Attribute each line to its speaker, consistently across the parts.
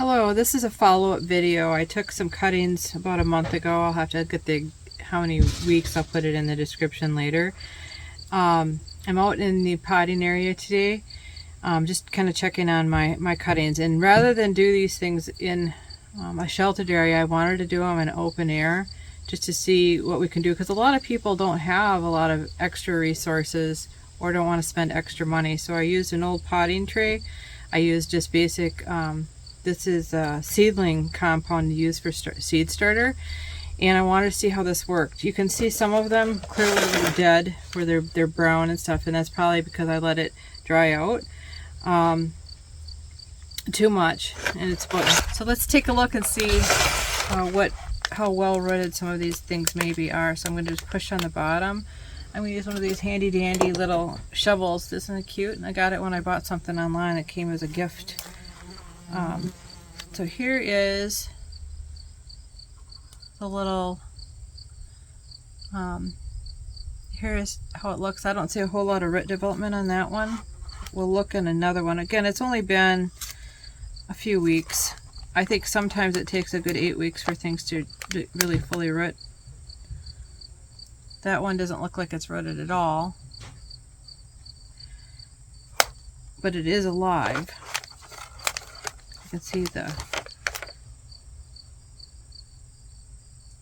Speaker 1: Hello, this is a follow-up video. I took some cuttings about a month ago. I'll have to get the how many weeks. I'll put it in the description later. I'm out in the potting area today, just kind of checking on my cuttings. And rather than do these things in a sheltered area, I wanted to do them in open air just to see what we can do, because a lot of people don't have a lot of extra resources or don't want to spend extra money. So I used an old potting tray. I used just basic this is a seedling compound used for seed starter, and I wanted to see how this worked. You can see some of them clearly are dead, where they're brown and stuff, and that's probably because I let it dry out too much, and it's spoiled. So let's take a look and see how well rooted some of these things maybe are. So I'm going to just push on the bottom. I'm going to use one of these handy dandy little shovels. Isn't it cute? And I got it when I bought something online. It came as a gift. So here is the little, here is how it looks. I don't see a whole lot of root development on that one. We'll look in another one. Again, it's only been a few weeks. I think sometimes it takes a good 8 weeks for things to really fully root. That one doesn't look like it's rooted at all, but it is alive. You can see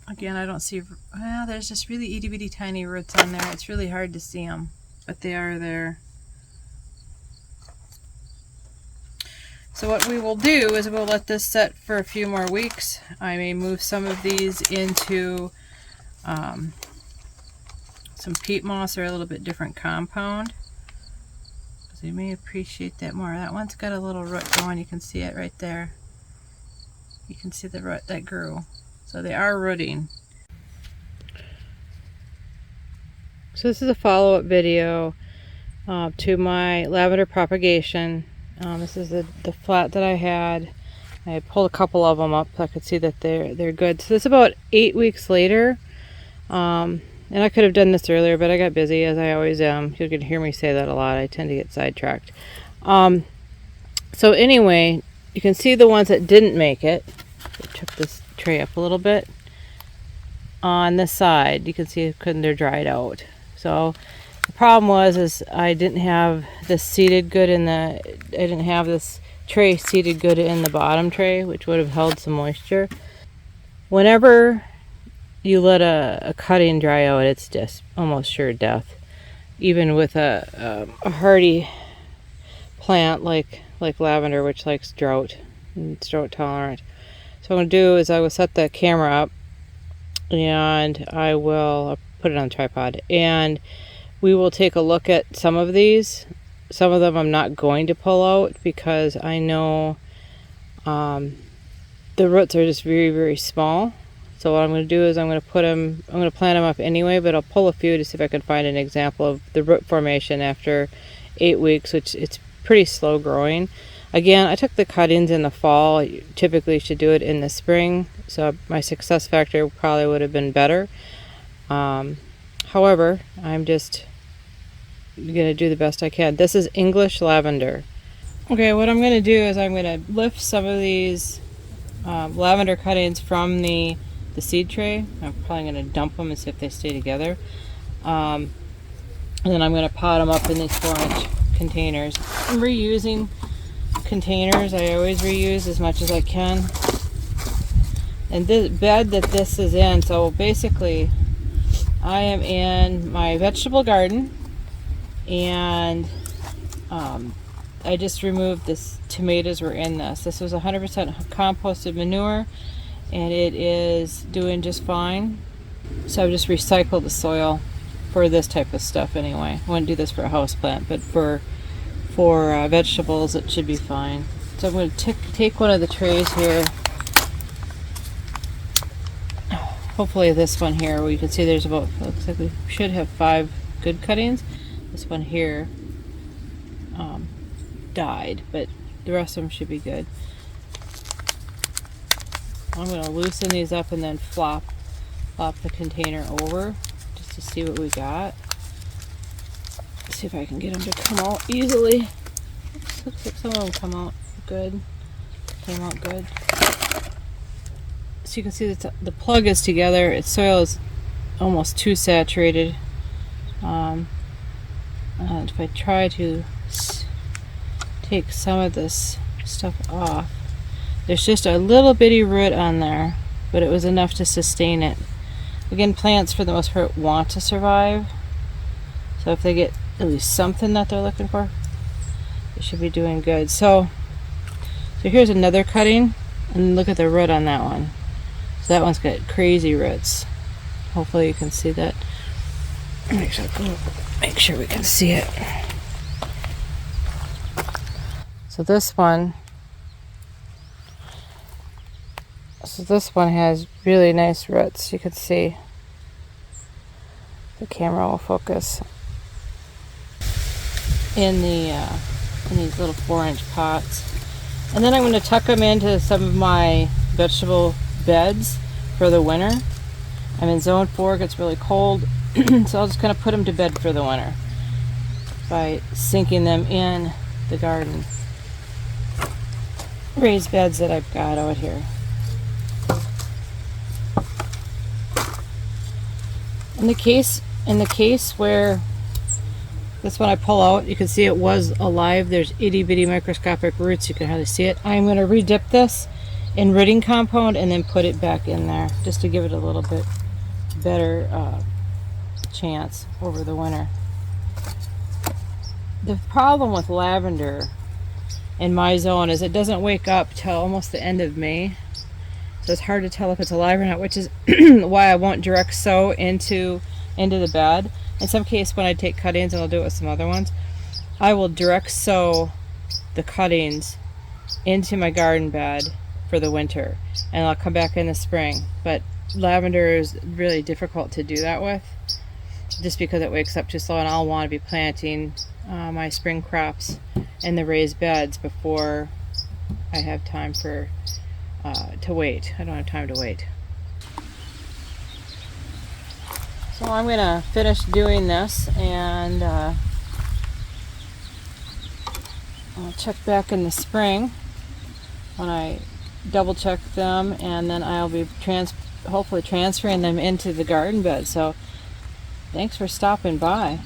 Speaker 1: again, I don't see, well, there's just really itty bitty tiny roots on there. It's really hard to see them, but they are there. So what we will do is we'll let this set for a few more weeks. I may move some of these into some peat moss or a little bit different compound, because you may appreciate that more. That one's got a little root going. You can see it right there. You can see the root that grew. So they are rooting. So this is a follow-up video to my lavender propagation. This is the flat that I had. I pulled a couple of them up so I could see that they're good. So this is about 8 weeks later. And I could have done this earlier, but I got busy, as I always am. You can hear me say that a lot. I tend to get sidetracked. So anyway, you can see the ones that didn't make it. I took this tray up a little bit. On this side, you can see they're dried out. So the problem was I didn't have this seated good in I didn't have this tray seated good in the bottom tray, which would have held some moisture. Whenever you let a cutting dry out, it's just almost sure death. Even with a hardy plant like lavender, which likes drought and it's drought tolerant. So what I'm going to do is I will set the camera up, and I'll put it on the tripod, and we will take a look at some of these. Some of them I'm not going to pull out because I know the roots are just very, very small. So what I'm going to do is I'm going to plant them up anyway, but I'll pull a few to see if I can find an example of the root formation after 8 weeks, which it's pretty slow growing. Again, I took the cuttings in the fall. You typically should do it in the spring, so my success factor probably would have been better. However, I'm just going to do the best I can. This is English Lavender. Okay, what I'm going to do is I'm going to lift some of these lavender cuttings from the seed tray. I'm probably going to dump them and see if they stay together. And then I'm going to pot them up in these 4-inch containers. I'm reusing containers. I always reuse as much as I can. And this bed that this is in, so basically I am in my vegetable garden, and I just removed this. Tomatoes were in this. This was 100% composted manure, and it is doing just fine. So I've just recycled the soil for this type of stuff anyway. I wouldn't do this for a house plant, but for vegetables it should be fine. So I'm going to take one of the trays here. Hopefully this one here, where you can see there's about, looks like we should have 5 good cuttings. This one here died, but the rest of them should be good. I'm going to loosen these up and then flop the container over just to see what we got. See if I can get them to come out easily. Looks like some of them come out good. came out good. So you can see that the plug is together. Its soil is almost too saturated. And if I try to take some of this stuff off, there's just a little bitty root on there, but it was enough to sustain it. Again, plants for the most part want to survive, so if they get at least something that they're looking for, they should be doing good. So here's another cutting, and look at the root on that one. So that one's got crazy roots. Hopefully you can see that. Make sure we can see it. So this one has really nice roots. You can see. The camera will focus in these little 4-inch pots. And then I'm going to tuck them into some of my vegetable beds for the winter. I'm in zone 4, it gets really cold, so I'll just kind of put them to bed for the winter by sinking them in the garden raised beds that I've got out here. In the case where this one I pull out, you can see it was alive. There's itty bitty microscopic roots. You can hardly see it. I'm going to redip this in rooting compound and then put it back in there just to give it a little bit better chance over the winter. The problem with lavender in my zone is it doesn't wake up till almost the end of May. So it's hard to tell if it's alive or not, which is why I won't direct sow into the bed. In some case, when I take cuttings, and I'll do it with some other ones, I will direct sow the cuttings into my garden bed for the winter, and I'll come back in the spring. But lavender is really difficult to do that with, just because it wakes up too slow, and I'll want to be planting my spring crops in the raised beds before I have time for to wait. I don't have time to wait. So I'm going to finish doing this, and I'll check back in the spring when I double check them, and then I'll be hopefully transferring them into the garden bed. So thanks for stopping by.